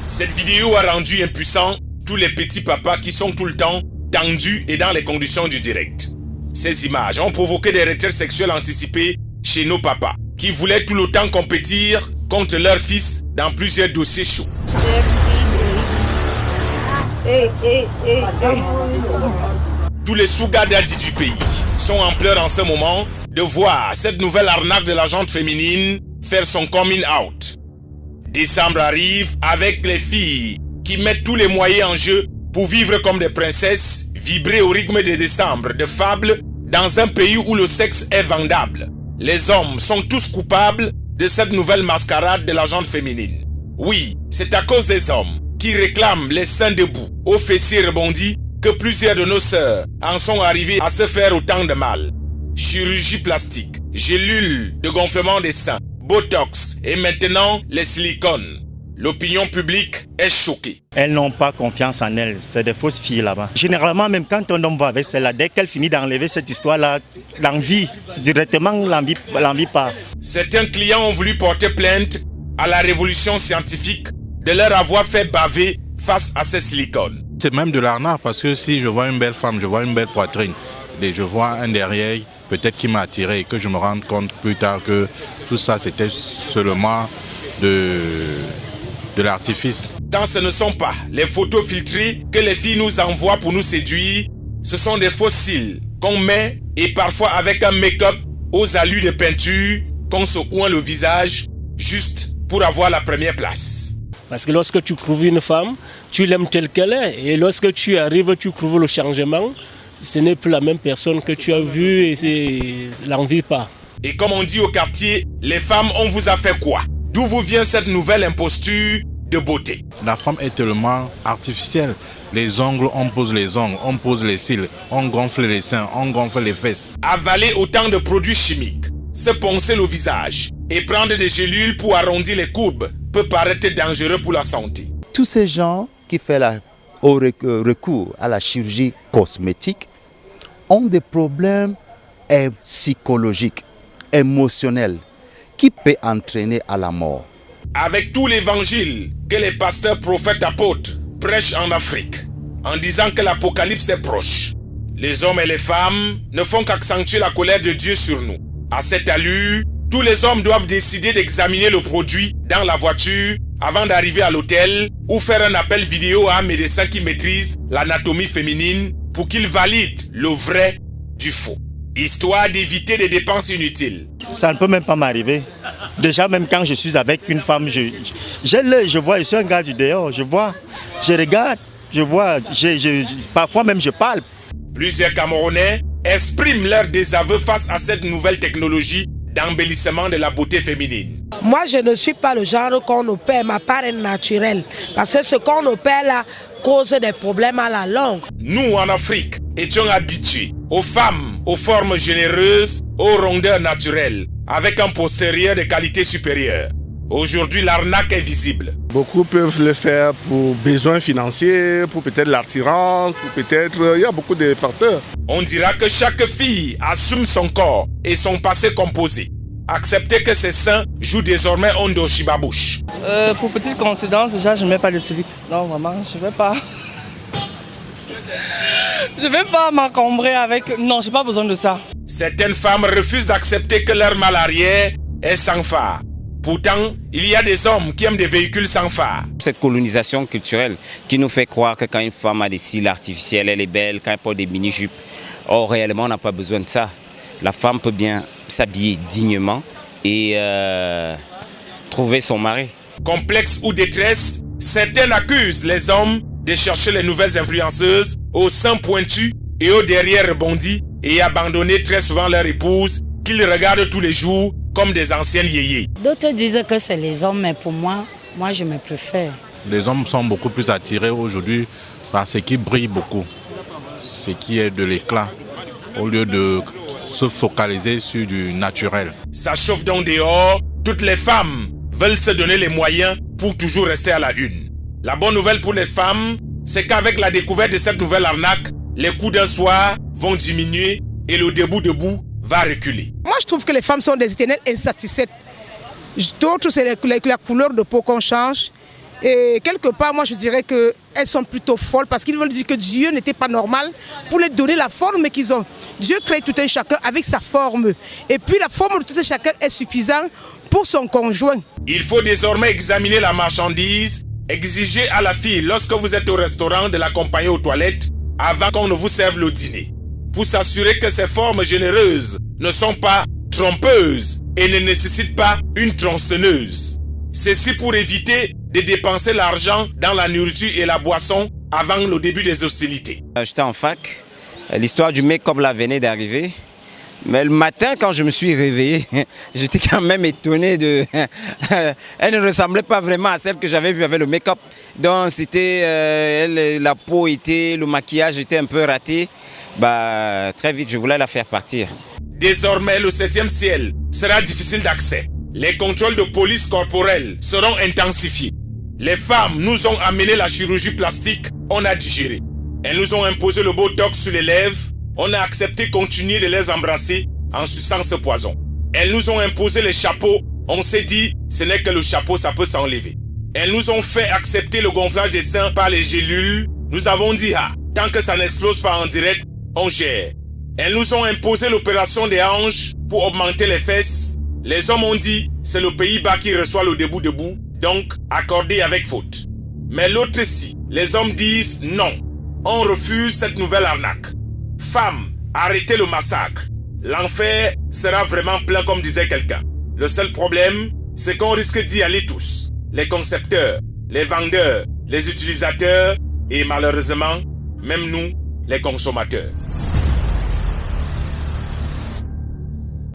Cette vidéo a rendu impuissants tous les petits papas qui sont tout le temps tendus et dans les conditions du direct. Ces images ont provoqué des retraites sexuelles anticipées chez nos papas, qui voulaient tout le temps compétir contre leurs fils dans plusieurs dossiers chauds. Tous les sugar daddy du pays sont en pleurs en ce moment de voir cette nouvelle arnaque de la gente féminine faire son coming out. Décembre arrive avec les filles qui mettent tous les moyens en jeu pour vivre comme des princesses, vibrer au rythme de décembre, de fables, dans un pays où le sexe est vendable. Les hommes sont tous coupables de cette nouvelle mascarade de la gente féminine. Oui, c'est à cause des hommes qui réclament les seins debout, aux fessiers rebondis, que plusieurs de nos sœurs en sont arrivées à se faire autant de mal. Chirurgie plastique, gélules de gonflement des seins, botox et maintenant les silicones. L'opinion publique est choquée. Elles n'ont pas confiance en elles, c'est des fausses filles là-bas. Généralement, même quand un homme va avec celle-là, dès qu'elle finit d'enlever cette histoire-là, l'envie, directement l'envie part. Certains clients ont voulu porter plainte à la révolution scientifique de leur avoir fait baver face à ces silicones. C'est même de l'arnaque parce que si je vois une belle femme, je vois une belle poitrine et je vois un derrière peut-être qui m'a attiré et que je me rende compte plus tard que tout ça c'était seulement de l'artifice. Quand ce ne sont pas les photos filtrées que les filles nous envoient pour nous séduire, ce sont des faux cils qu'on met et parfois avec un make-up aux allures de peinture qu'on se oint le visage juste pour avoir la première place. Parce que lorsque tu trouves une femme, tu l'aimes telle qu'elle est. Et lorsque tu arrives, tu trouves le changement, ce n'est plus la même personne que tu as vue et l'envie pas. Et comme on dit au quartier, les femmes, on vous a fait quoi? D'où vous vient cette nouvelle imposture de beauté? La femme est tellement artificielle. Les ongles, on pose les ongles, on pose les cils, on gonfle les seins, on gonfle les fesses. Avaler autant de produits chimiques, se poncer le visage et prendre des gélules pour arrondir les courbes peut paraître dangereux pour la santé. Tous ces gens qui font recours à la chirurgie cosmétique ont des problèmes psychologiques, émotionnels, qui peuvent entraîner à la mort. Avec tout l'évangile que les pasteurs, prophètes, apôtres prêchent en Afrique, en disant que l'apocalypse est proche, les hommes et les femmes ne font qu'accentuer la colère de Dieu sur nous. À cette allure, tous les hommes doivent décider d'examiner le produit dans la voiture avant d'arriver à l'hôtel ou faire un appel vidéo à un médecin qui maîtrise l'anatomie féminine pour qu'il valide le vrai du faux, histoire d'éviter des dépenses inutiles. Ça ne peut même pas m'arriver. Déjà, même quand je suis avec une femme, j'ai l'œil, je vois, je suis un gars du dehors, je vois, je regarde, je vois, parfois même je parle. Plusieurs Camerounais expriment leur désaveu face à cette nouvelle technologie d'embellissement de la beauté féminine. Moi, je ne suis pas le genre qu'on opère, ma part est naturelle. Parce que ce qu'on opère là cause des problèmes à la longue. Nous, en Afrique, étions habitués aux femmes, aux formes généreuses, aux rondeurs naturelles, avec un postérieur de qualité supérieure. Aujourd'hui, l'arnaque est visible. Beaucoup peuvent le faire pour besoins financiers, pour peut-être l'attirance, pour peut-être... Il y a beaucoup de facteurs. On dira que chaque fille assume son corps et son passé composé. Acceptez que ses seins jouent désormais Ondo Shibabouche. Pour petite coïncidence, déjà, je ne mets pas de slip. Non, vraiment, je ne vais pas... Je ne vais pas m'encombrer avec... Non, je n'ai pas besoin de ça. Certaines femmes refusent d'accepter que leur mal arrière est sans phare. Pourtant, il y a des hommes qui aiment des véhicules sans phare. Cette colonisation culturelle qui nous fait croire que quand une femme a des cils artificiels, elle est belle, quand elle porte des mini-jupes. Or, réellement, on n'a pas besoin de ça. La femme peut bien s'habiller dignement et trouver son mari. Complexe ou détresse, certains accusent les hommes de chercher les nouvelles influenceuses aux seins pointus et aux derrière rebondis et abandonner très souvent leur épouse qu'ils regardent tous les jours comme des anciennes yéyés. D'autres disent que c'est les hommes, mais pour moi je me préfère. Les hommes sont beaucoup plus attirés aujourd'hui par ce qui brille beaucoup, ce qui est de l'éclat, au lieu de se focaliser sur du naturel. Ça chauffe donc dehors, toutes les femmes veulent se donner les moyens pour toujours rester à la une. La bonne nouvelle pour les femmes, c'est qu'avec la découverte de cette nouvelle arnaque, les coups d'un soir vont diminuer et le debout va reculer. Moi, je trouve que les femmes sont des éternelles insatisfaites. D'autres, c'est la couleur de peau qu'on change. Et quelque part, moi je dirais qu'elles sont plutôt folles parce qu'ils veulent dire que Dieu n'était pas normal pour les donner la forme qu'ils ont. Dieu crée tout un chacun avec sa forme. Et puis la forme de tout un chacun est suffisante pour son conjoint. Il faut désormais examiner la marchandise, exiger à la fille lorsque vous êtes au restaurant de l'accompagner aux toilettes avant qu'on ne vous serve le dîner. Pour s'assurer que ces formes généreuses ne sont pas trompeuses et ne nécessitent pas une tronçonneuse. Ceci pour éviter de dépenser l'argent dans la nourriture et la boisson avant le début des hostilités. J'étais en fac, l'histoire du make-up là venait d'arriver. Mais le matin, quand je me suis réveillé, j'étais quand même étonné de... Elle ne ressemblait pas vraiment à celle que j'avais vue avec le make-up. Donc c'était... la peau était... Le maquillage était un peu raté. Bah, très vite, je voulais la faire partir. Désormais, le 7e ciel sera difficile d'accès. Les contrôles de police corporelle seront intensifiés. Les femmes nous ont amené la chirurgie plastique, on a digéré. Elles nous ont imposé le botox sur les lèvres. On a accepté de continuer de les embrasser en suçant ce poison. Elles nous ont imposé les chapeaux. On s'est dit, ce n'est que le chapeau, ça peut s'enlever. Elles nous ont fait accepter le gonflage des seins par les gélules. Nous avons dit, ah, tant que ça n'explose pas en direct, on gère. Elles nous ont imposé l'opération des hanches pour augmenter les fesses. Les hommes ont dit, c'est le Pays-Bas qui reçoit le debout, donc accordé avec faute. Mais l'autre ici, les hommes disent non. On refuse cette nouvelle arnaque. Femmes, arrêtez le massacre. L'enfer sera vraiment plein comme disait quelqu'un. Le seul problème, c'est qu'on risque d'y aller tous. Les concepteurs, les vendeurs, les utilisateurs et malheureusement, même nous, les consommateurs.